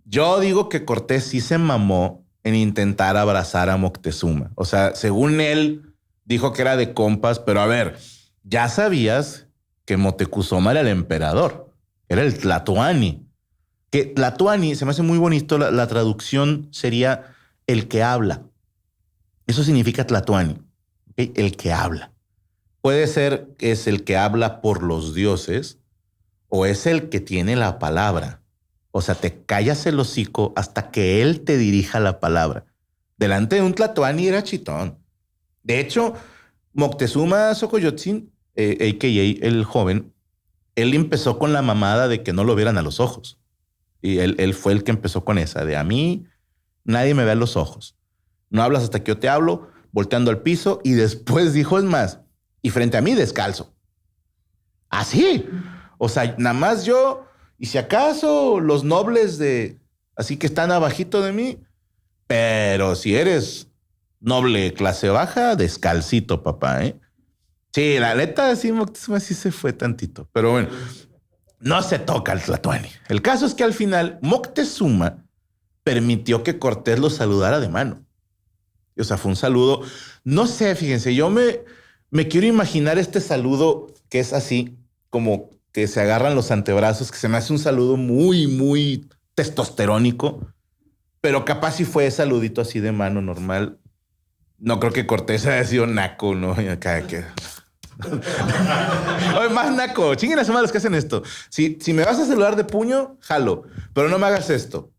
yo digo que Cortés sí se mamó en intentar abrazar a Moctezuma. O sea, según él, dijo que era de compas, pero a ver, ya sabías que Moctezuma era el emperador, era el Tlatoani. Que Tlatoani, se me hace muy bonito, la traducción sería el que habla. Eso significa Tlatoani, ¿okay? El que habla. Puede ser que es el que habla por los dioses o es el que tiene la palabra. O sea, te callas el hocico hasta que él te dirija la palabra. Delante de un Tlatoani era chitón. De hecho, Moctezuma Xocoyotzin, a.k.a. el joven, él empezó con la mamada de que no lo vieran a los ojos. Y él fue el que empezó con esa de a mí nadie me ve a los ojos. No hablas hasta que yo te hablo, volteando al piso. Y después dijo, es más, y frente a mí descalzo. Así. O sea, nada más yo, y si acaso los nobles así que están abajito de mí. Pero si eres noble clase baja, descalcito, papá, ¿eh? Sí, la neta, sí, Moctezuma sí se fue tantito. Pero bueno, no se toca al Tlatoani. El caso es que al final Moctezuma permitió que Cortés lo saludara de mano. O sea, fue un saludo. No sé, fíjense, yo me quiero imaginar este saludo que es así, como que se agarran los antebrazos, que se me hace un saludo muy, muy testosterónico, pero capaz si fue saludito así de mano normal. No creo que Cortés haya sido naco, ¿no? Acá que Oye, más naco, chinguen a su madre los que hacen esto. Si me vas a saludar de puño, jalo, pero no me hagas esto.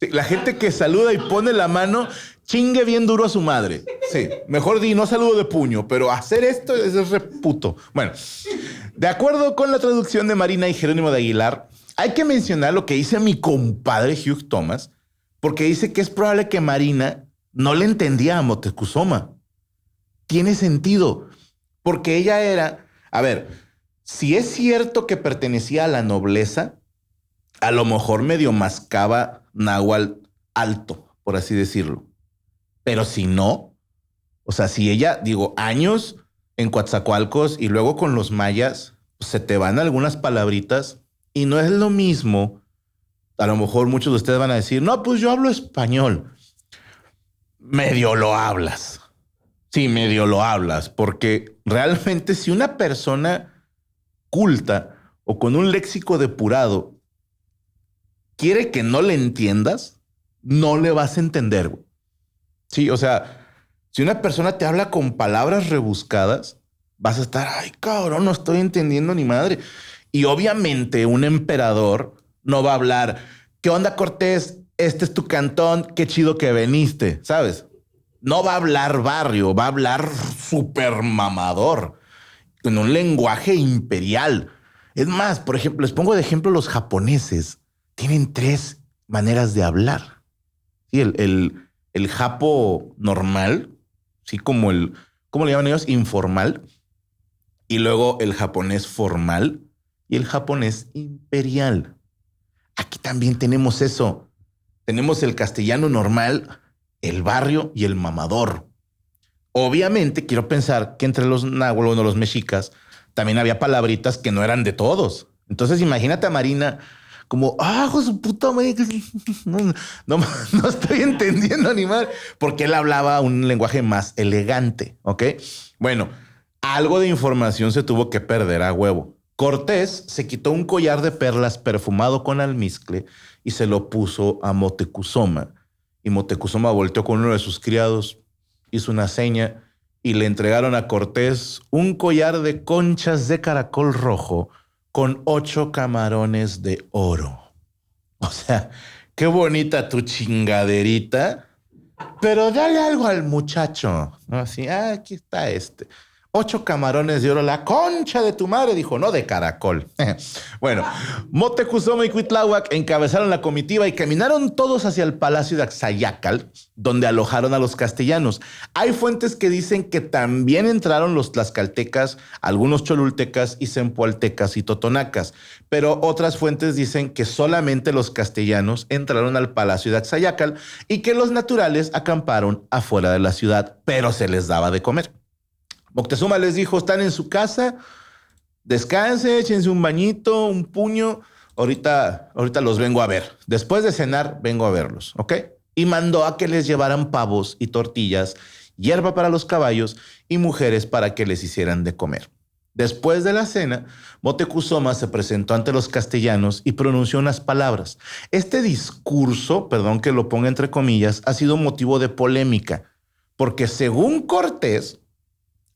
Sí, la gente que saluda y pone la mano, chingue bien duro a su madre. Sí, mejor di, no saludo de puño, pero hacer esto es reputo. Bueno, de acuerdo con la traducción de Marina y Jerónimo de Aguilar, hay que mencionar lo que dice mi compadre Hugh Thomas, porque dice que es probable que Marina no le entendía a Moctezuma. Tiene sentido, porque ella era, a ver, si es cierto que pertenecía a la nobleza, a lo mejor medio mascaba náhuatl alto, por así decirlo. Pero si no, o sea, si ella, digo, años en Coatzacoalcos y luego con los mayas, pues se te van algunas palabritas y no es lo mismo. A lo mejor muchos de ustedes van a decir, no, pues yo hablo español. Medio lo hablas. Sí, medio lo hablas, porque realmente si una persona culta o con un léxico depurado quiere que no le entiendas, no le vas a entender. Sí, o sea, si una persona te habla con palabras rebuscadas, vas a estar, ay, cabrón, no estoy entendiendo ni madre. Y obviamente un emperador no va a hablar, ¿qué onda, Cortés? Este es tu cantón, qué chido que viniste, ¿sabes? No va a hablar barrio, va a hablar súper mamador, con un lenguaje imperial. Es más, por ejemplo, les pongo de ejemplo los japoneses. Tienen 3 maneras de hablar. Sí, el japo normal, sí, como ¿cómo le llaman ellos? Informal. Y luego el japonés formal y el japonés imperial. Aquí también tenemos eso. Tenemos el castellano normal, el barrio y el mamador. Obviamente quiero pensar que entre los náhuatl, bueno, los mexicas, también había palabritas que no eran de todos. Entonces imagínate a Marina como, su puta madre, no estoy entendiendo ni mal, porque él hablaba un lenguaje más elegante, ¿ok? Bueno, algo de información se tuvo que perder a huevo. Cortés se quitó un collar de perlas perfumado con almizcle y se lo puso a Moctezuma. Y Moctezuma volteó con uno de sus criados, hizo una seña y le entregaron a Cortés un collar de conchas de caracol rojo con 8 camarones de oro. O sea, qué bonita tu chingaderita, pero dale algo al muchacho. ¿No? Así, aquí está este. 8 camarones de oro, la concha de tu madre, dijo, no de caracol. Bueno, Moctezuma y Cuitláhuac encabezaron la comitiva y caminaron todos hacia el palacio de Axayácal, donde alojaron a los castellanos. Hay fuentes que dicen que también entraron los tlaxcaltecas, algunos cholultecas y zempoaltecas y totonacas, pero otras fuentes dicen que solamente los castellanos entraron al palacio de Axayácal y que los naturales acamparon afuera de la ciudad, pero se les daba de comer. Moctezuma les dijo, están en su casa, descansen, échense un bañito, un puño, ahorita los vengo a ver. Después de cenar, vengo a verlos, ¿ok? Y mandó a que les llevaran pavos y tortillas, hierba para los caballos y mujeres para que les hicieran de comer. Después de la cena, Moctezuma se presentó ante los castellanos y pronunció unas palabras. Este discurso, perdón que lo ponga entre comillas, ha sido motivo de polémica, porque según Cortés,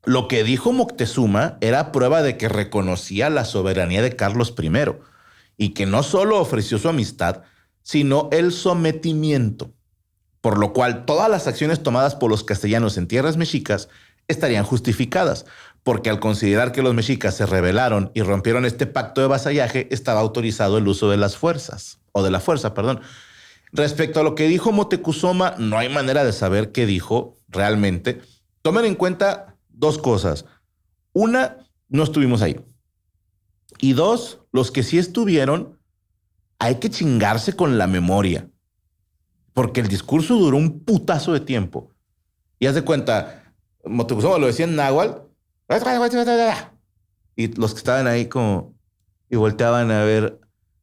lo que dijo Moctezuma era prueba de que reconocía la soberanía de Carlos I y que no solo ofreció su amistad, sino el sometimiento, por lo cual todas las acciones tomadas por los castellanos en tierras mexicas estarían justificadas, porque al considerar que los mexicas se rebelaron y rompieron este pacto de vasallaje, estaba autorizado el uso de las fuerzas, o de la fuerza, perdón. Respecto a lo que dijo Moctezuma, no hay manera de saber qué dijo realmente. Tomen en cuenta 2 cosas. Una, no estuvimos ahí. Y 2, los que sí estuvieron, hay que chingarse con la memoria. Porque el discurso duró un putazo de tiempo. Y haz de cuenta, Moctezuma lo decía en náhuatl. Y los que estaban ahí como... Y volteaban a ver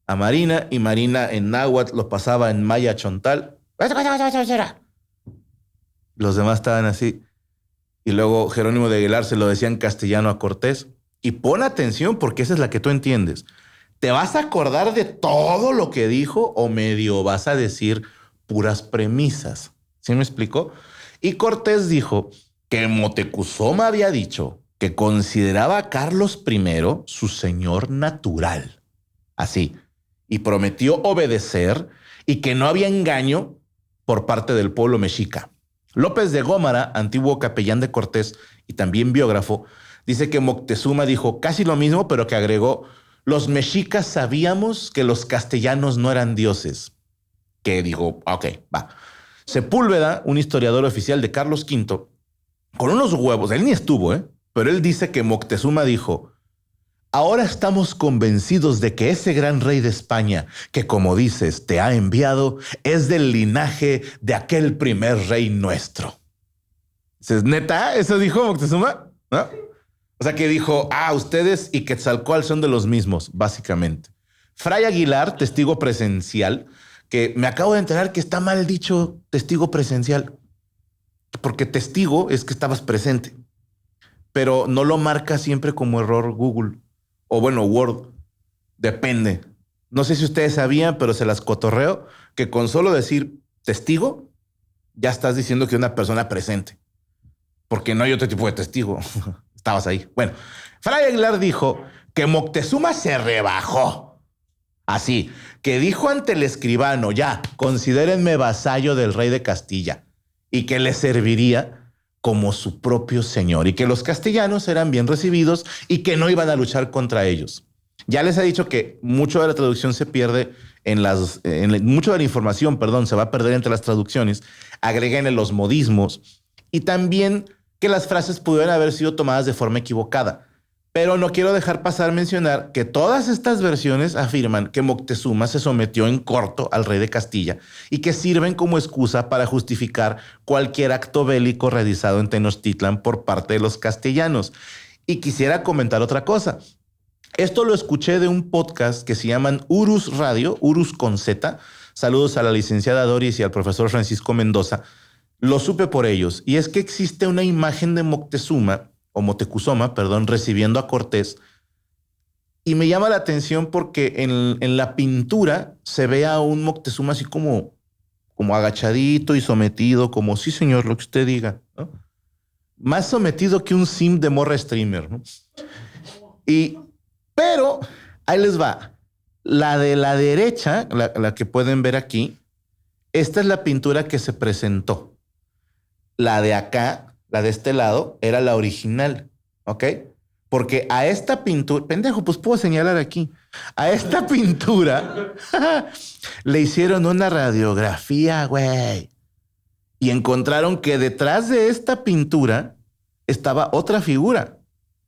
a Marina. Y Marina en náhuatl lo pasaba en maya chontal. Los demás estaban así. Y luego Jerónimo de Aguilar se lo decía en castellano a Cortés. Y pon atención porque esa es la que tú entiendes. ¿Te vas a acordar de todo lo que dijo o medio vas a decir puras premisas? ¿Sí me explicó? Y Cortés dijo que Moctezuma había dicho que consideraba a Carlos I su señor natural. Así. Y prometió obedecer y que no había engaño por parte del pueblo mexica. López de Gómara, antiguo capellán de Cortés y también biógrafo, dice que Moctezuma dijo casi lo mismo, pero que agregó: los mexicas sabíamos que los castellanos no eran dioses. Que dijo, ok, va. Sepúlveda, un historiador oficial de Carlos V, con unos huevos, él ni estuvo, pero él dice que Moctezuma dijo: ahora estamos convencidos de que ese gran rey de España, que como dices te ha enviado, es del linaje de aquel primer rey nuestro. Dices, ¿neta? ¿Eso dijo Moctezuma? ¿No? O sea, que dijo, ustedes y Quetzalcóatl son de los mismos, básicamente. Fray Aguilar, testigo presencial, que me acabo de enterar que está mal dicho testigo presencial, porque testigo es que estabas presente, pero no lo marca siempre como error Google. O bueno, Word, depende. No sé si ustedes sabían, pero se las cotorreo, que con solo decir testigo, ya estás diciendo que una persona presente. Porque no hay otro tipo de testigo. Estabas ahí. Bueno, Fray Aguilar dijo que Moctezuma se rebajó. Así, que dijo ante el escribano, ya, considérenme vasallo del rey de Castilla, y que le serviría como su propio señor, y que los castellanos eran bien recibidos y que no iban a luchar contra ellos. Ya les he dicho que mucho de la traducción se pierde mucho de la información, se va a perder entre las traducciones. Agreguen los modismos y también que las frases pudieran haber sido tomadas de forma equivocada. Pero no quiero dejar pasar mencionar que todas estas versiones afirman que Moctezuma se sometió en corto al rey de Castilla y que sirven como excusa para justificar cualquier acto bélico realizado en Tenochtitlan por parte de los castellanos. Y quisiera comentar otra cosa. Esto lo escuché de un podcast que se llaman Urus Radio, Urus con Z. Saludos a la licenciada Doris y al profesor Francisco Mendoza. Lo supe por ellos. Y es que existe una imagen de Moctezuma, o Motecuzoma, recibiendo a Cortés. Y me llama la atención porque en la pintura se ve a un Moctezuma así como agachadito y sometido, como sí señor, lo que usted diga, ¿no? Más sometido que un sim de morra streamer, ¿no? Pero ahí les va. La de la derecha, la que pueden ver aquí, esta es la pintura que se presentó. La de acá, la de este lado, era la original, ¿ok? Porque a esta pintura, pendejo, pues puedo señalar aquí. A esta pintura le hicieron una radiografía, güey. Y encontraron que detrás de esta pintura estaba otra figura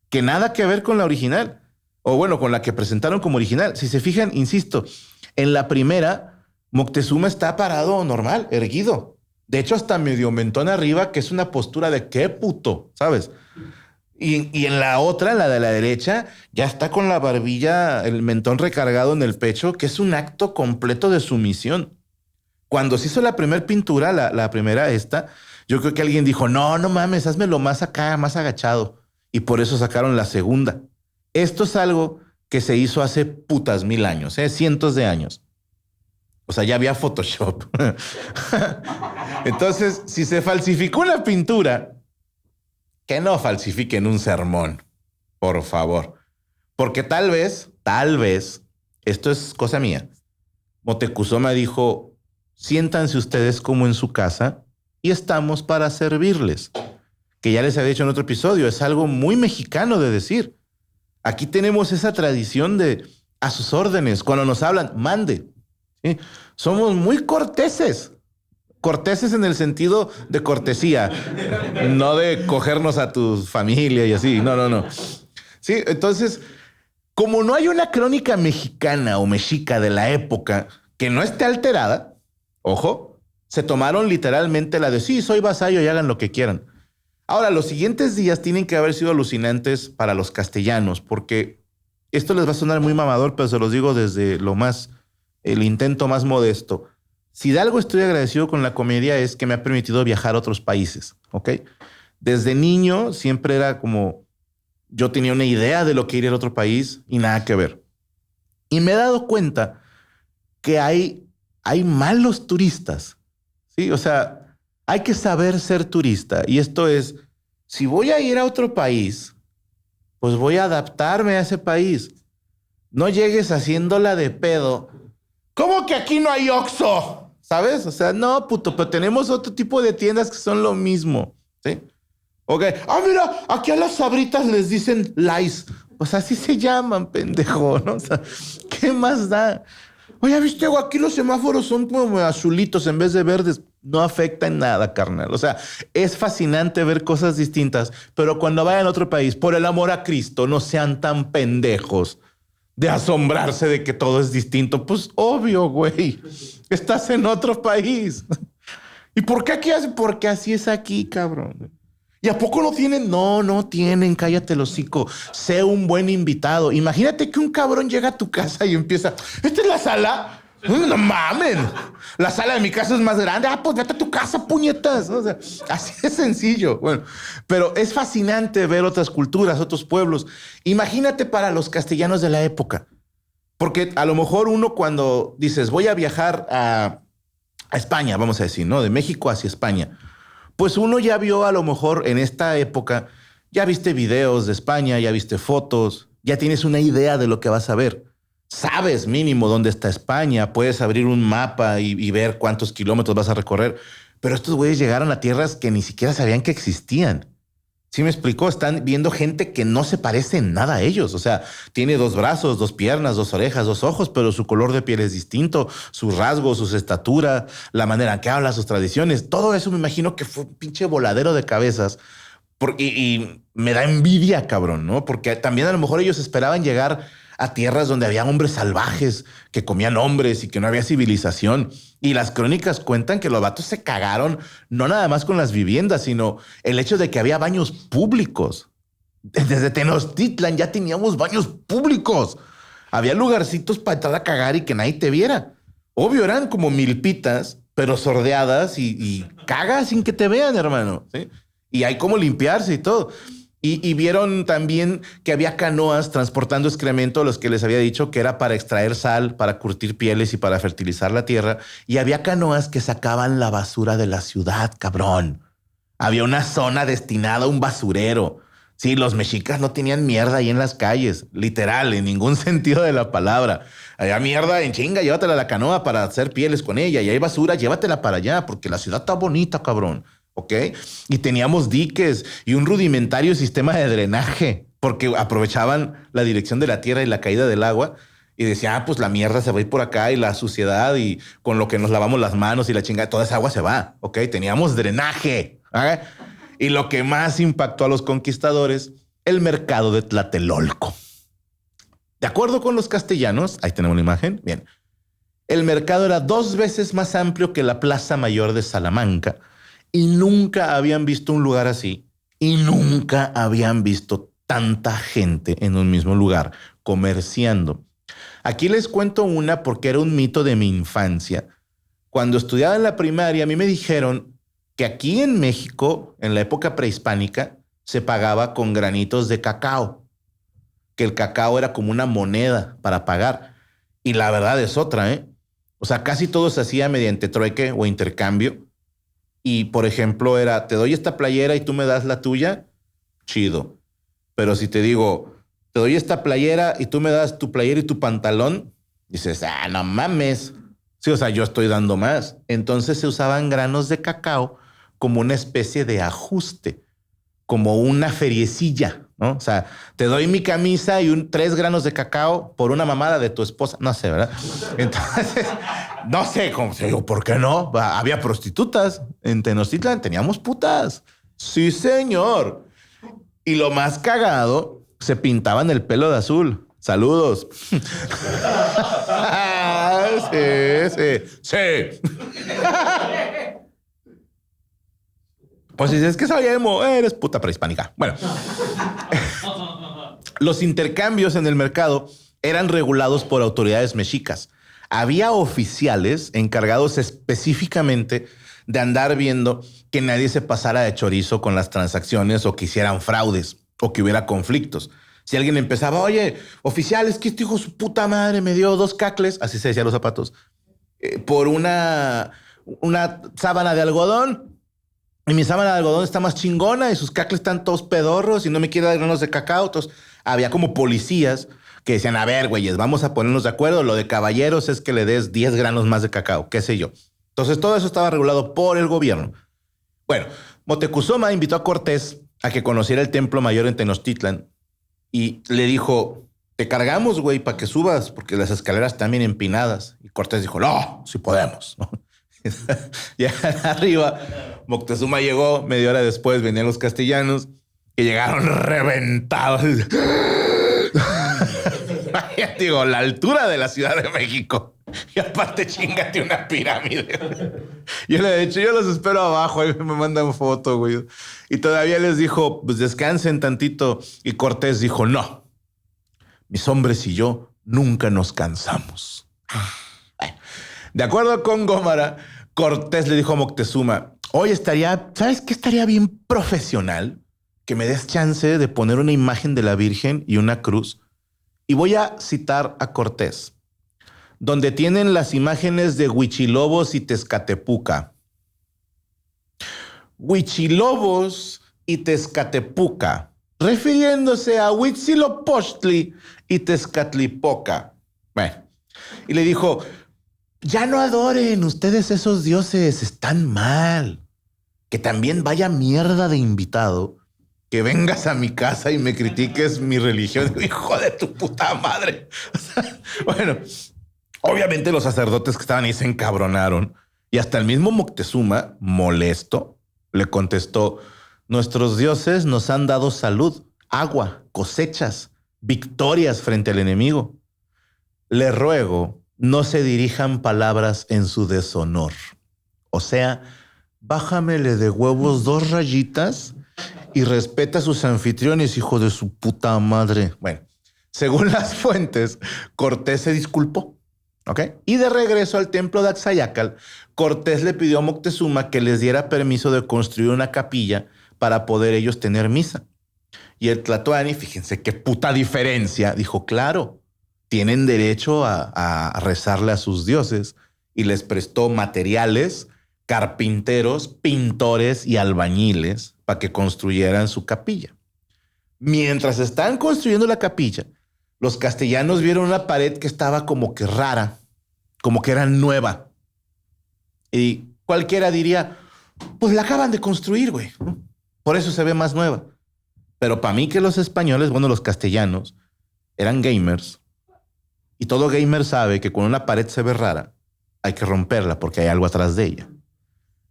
que nada que ver con la original. O bueno, con la que presentaron como original. Si se fijan, insisto, en la primera, Moctezuma está parado normal, erguido. De hecho, hasta medio mentón arriba, que es una postura de qué puto, ¿sabes? Y en la otra, la de la derecha, ya está con la barbilla, el mentón recargado en el pecho, que es un acto completo de sumisión. Cuando se hizo la primera pintura, la primera esta, yo creo que alguien dijo, no mames, házmelo más acá, más agachado. Y por eso sacaron la segunda. Esto es algo que se hizo hace putas 1000 años, cientos de años. O sea, ya había Photoshop. Entonces, si se falsificó una pintura, que no falsifiquen un sermón, por favor. Porque tal vez, esto es cosa mía, Motecuzoma dijo, siéntanse ustedes como en su casa y estamos para servirles. Que ya les había dicho en otro episodio, es algo muy mexicano de decir. Aquí tenemos esa tradición de a sus órdenes. Cuando nos hablan, mande. ¿Sí? Somos muy corteses. Corteses en el sentido de cortesía, no de cogernos a tu familia y así. No. Sí, entonces, como no hay una crónica mexicana o mexica de la época que no esté alterada, ojo, se tomaron literalmente la de sí, soy vasallo y hagan lo que quieran. Ahora, los siguientes días tienen que haber sido alucinantes para los castellanos, porque esto les va a sonar muy mamador, pero se los digo desde el intento más modesto. Si de algo estoy agradecido con la comedia es que me ha permitido viajar a otros países, ¿ok? Desde niño siempre era como, yo tenía una idea de lo que iría a otro país y nada que ver. Y me he dado cuenta que hay malos turistas, ¿sí? O sea, hay que saber ser turista. Y esto es, si voy a ir a otro país, pues voy a adaptarme a ese país. No llegues haciéndola de pedo. ¿Cómo que aquí no hay Oxxo? ¿Sabes? O sea, no, puto, pero tenemos otro tipo de tiendas que son lo mismo. ¿Sí? Ok. Ah, mira, aquí a las sabritas les dicen Lays. Pues así se llaman, pendejo, ¿no? O sea, ¿qué más da? Oye, ¿viste? Aquí los semáforos son como azulitos en vez de verdes. No afecta en nada, carnal. O sea, es fascinante ver cosas distintas, pero cuando vayan a otro país, por el amor a Cristo, no sean tan pendejos de asombrarse de que todo es distinto. Pues obvio, güey. Estás en otro país. ¿Y por qué aquí hace? Porque así es aquí, cabrón. ¿Y a poco no tienen? No, no tienen. Cállate el hocico. Sé un buen invitado. Imagínate que un cabrón llega a tu casa y empieza. ¿Esta es la sala? No mamen. La sala de mi casa es más grande. Ah, pues vete a tu casa, puñetas. O sea, así es sencillo. Bueno, pero es fascinante ver otras culturas, otros pueblos. Imagínate para los castellanos de la época. Porque a lo mejor uno cuando dices voy a viajar a España, vamos a decir, ¿no? De México hacia España. Pues uno ya vio a lo mejor en esta época, ya viste videos de España, ya viste fotos, ya tienes una idea de lo que vas a ver. Sabes mínimo dónde está España, puedes abrir un mapa y ver cuántos kilómetros vas a recorrer. Pero estos güeyes llegaron a tierras que ni siquiera sabían que existían. ¿Sí me explicó? Están viendo gente que no se parece en nada a ellos. O sea, tiene 2 brazos, 2 piernas, 2 orejas, 2 ojos, pero su color de piel es distinto, sus rasgos, su estatura, la manera en que habla, sus tradiciones. Todo eso me imagino que fue un pinche voladero de cabezas. Y me da envidia, cabrón, ¿no? Porque también a lo mejor ellos esperaban llegar a tierras donde había hombres salvajes que comían hombres y que no había civilización. Y las crónicas cuentan que los vatos se cagaron no nada más con las viviendas, sino el hecho de que había baños públicos. Desde Tenochtitlan ya teníamos baños públicos. Había lugarcitos para entrar a cagar y que nadie te viera. Obvio, eran como milpitas, pero sordeadas y cagas sin que te vean, hermano. ¿Sí? Y hay cómo limpiarse y todo. Y vieron también que había canoas transportando excremento, los que les había dicho que era para extraer sal, para curtir pieles y para fertilizar la tierra. Y había canoas que sacaban la basura de la ciudad, cabrón. Había una zona destinada a un basurero. Sí, los mexicas no tenían mierda ahí en las calles, literal, en ningún sentido de la palabra. Había mierda en chinga, llévatela a la canoa para hacer pieles con ella. Y hay basura, llévatela para allá, porque la ciudad está bonita, cabrón. ¿Ok? Y teníamos diques y un rudimentario sistema de drenaje, porque aprovechaban la dirección de la tierra y la caída del agua y decían, ah, pues la mierda se va a ir por acá y la suciedad y con lo que nos lavamos las manos y la chingada, toda esa agua se va. ¿Ok? Teníamos drenaje. ¿Ok? Y lo que más impactó a los conquistadores, el mercado de Tlatelolco. De acuerdo con los castellanos, ahí tenemos una imagen, bien, el mercado era 2 veces más amplio que la Plaza Mayor de Salamanca. Y nunca habían visto un lugar así. Y nunca habían visto tanta gente en un mismo lugar comerciando. Aquí les cuento una porque era un mito de mi infancia. Cuando estudiaba en la primaria, a mí me dijeron que aquí en México, en la época prehispánica, se pagaba con granitos de cacao. Que el cacao era como una moneda para pagar. Y la verdad es otra, ¿eh? O sea, casi todo se hacía mediante trueque o intercambio. Y, por ejemplo, era, te doy esta playera y tú me das la tuya, chido. Pero si te digo, te doy esta playera y tú me das tu playera y tu pantalón, dices, ah, no mames. Sí, o sea, yo estoy dando más. Entonces se usaban granos de cacao como una especie de ajuste, como una feriecilla, ¿no? O sea, te doy mi camisa y 3 granos de cacao por una mamada de tu esposa. No sé, ¿verdad? Entonces, no sé cómo se digo, ¿por qué no? Había prostitutas. En Tenochtitlan teníamos putas. Sí, señor. Y lo más cagado, se pintaban el pelo de azul. Saludos. Sí. Pues si es que soy emo, eres puta prehispánica. Bueno, los intercambios en el mercado eran regulados por autoridades mexicas. Había oficiales encargados específicamente de andar viendo que nadie se pasara de chorizo con las transacciones o que hicieran fraudes o que hubiera conflictos. Si alguien empezaba, oye, oficial, es que este hijo de su puta madre me dio 2 cacles, así se decían los zapatos, por una sábana de algodón. Y mi sábana de algodón está más chingona y sus cacles están todos pedorros y no me quiere dar granos de cacao. Entonces, había como policías que decían, a ver, güeyes, vamos a ponernos de acuerdo. Lo de caballeros es que le des 10 granos más de cacao, qué sé yo. Entonces todo eso estaba regulado por el gobierno. Bueno, Moctezuma invitó a Cortés a que conociera el templo mayor en Tenochtitlan y le dijo, te cargamos, güey, para que subas, porque las escaleras están bien empinadas. Y Cortés dijo, no, sí podemos. Ya arriba, Moctezuma llegó, media hora después venían los castellanos que llegaron reventados. Digo, la altura de la Ciudad de México. Y aparte, chingate una pirámide. Yo le he dicho, yo los espero abajo. Ahí me mandan foto, güey. Y todavía les dijo, pues descansen tantito. Y Cortés dijo, no. Mis hombres y yo nunca nos cansamos. De acuerdo con Gómara, Cortés le dijo a Moctezuma, hoy ¿sabes qué estaría bien profesional? Que me des chance de poner una imagen de la Virgen y una cruz. Y voy a citar a Cortés, donde tienen las imágenes de Huichilobos y Tezcatepuca. Huichilobos y Tezcatepuca, refiriéndose a Huitzilopochtli y Tezcatlipoca. Bueno, y le dijo, ya no adoren ustedes esos dioses, están mal. Que también vaya mierda de invitado que vengas a mi casa y me critiques mi religión. Hijo de tu puta madre. O sea, bueno, obviamente los sacerdotes que estaban ahí se encabronaron y hasta el mismo Moctezuma, molesto, le contestó, nuestros dioses nos han dado salud, agua, cosechas, victorias frente al enemigo. Le ruego, no se dirijan palabras en su deshonor. O sea, bájamele de huevos 2 rayitas y respeta a sus anfitriones, hijo de su puta madre. Bueno, según las fuentes, Cortés se disculpó, ¿ok? Y de regreso al templo de Axayácal, Cortés le pidió a Moctezuma que les diera permiso de construir una capilla para poder ellos tener misa. Y el Tlatoani, fíjense qué puta diferencia, dijo, claro, tienen derecho a rezarle a sus dioses, y les prestó materiales, carpinteros, pintores y albañiles para que construyeran su capilla. Mientras estaban construyendo la capilla, los castellanos vieron una pared que estaba como que rara, como que era nueva. Y cualquiera diría, pues la acaban de construir, güey. Por eso se ve más nueva. Pero para mí que los españoles, bueno, los castellanos, eran gamers. Y todo gamer sabe que cuando una pared se ve rara, hay que romperla porque hay algo atrás de ella.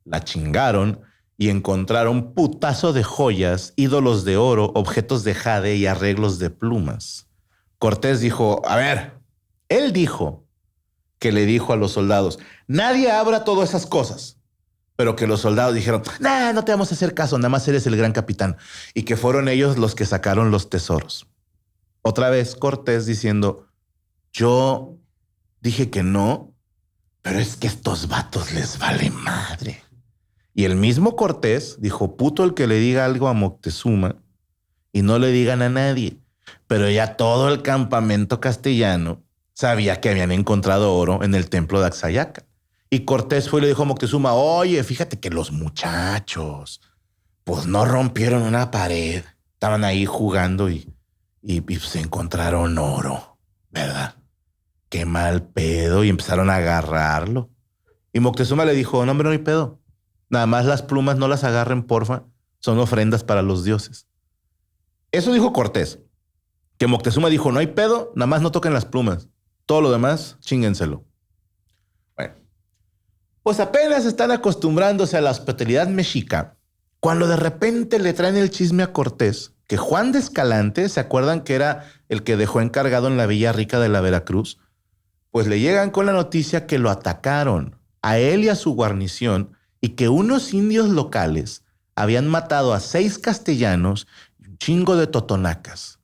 La chingaron y encontraron putazo de joyas, ídolos de oro, objetos de jade y arreglos de plumas. Cortés dijo, a ver, él dijo que le dijo a los soldados, nadie abra todas esas cosas. Pero que los soldados dijeron, nah, no te vamos a hacer caso, nada más eres el gran capitán. Y que fueron ellos los que sacaron los tesoros. Otra vez Cortés diciendo, yo dije que no, pero es que a estos vatos les vale madre. Y el mismo Cortés dijo, puto el que le diga algo a Moctezuma y no le digan a nadie. Pero ya todo el campamento castellano sabía que habían encontrado oro en el templo de Axayácal. Y Cortés fue y le dijo a Moctezuma, oye, fíjate que los muchachos, pues no rompieron una pared. Estaban ahí jugando y se encontraron oro, ¿verdad? Qué mal pedo. Y empezaron a agarrarlo. Y Moctezuma le dijo, no, hombre, no hay pedo. Nada más las plumas no las agarren, porfa. Son ofrendas para los dioses. Eso dijo Cortés. Que Moctezuma dijo, no hay pedo, nada más no toquen las plumas. Todo lo demás, chíngenselo. Bueno, pues apenas están acostumbrándose a la hospitalidad mexica, cuando de repente le traen el chisme a Cortés, que Juan de Escalante, ¿se acuerdan que era el que dejó encargado en la Villa Rica de la Veracruz? Pues le llegan con la noticia que lo atacaron, a él y a su guarnición, y que unos indios locales habían matado a 6 castellanos y un chingo de totonacas.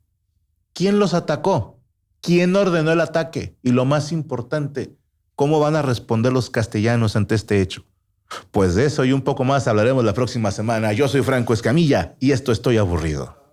¿Quién los atacó? ¿Quién ordenó el ataque? Y lo más importante, ¿cómo van a responder los castellanos ante este hecho? Pues de eso y un poco más hablaremos la próxima semana. Yo soy Franco Escamilla y esto Estoy Aburrido.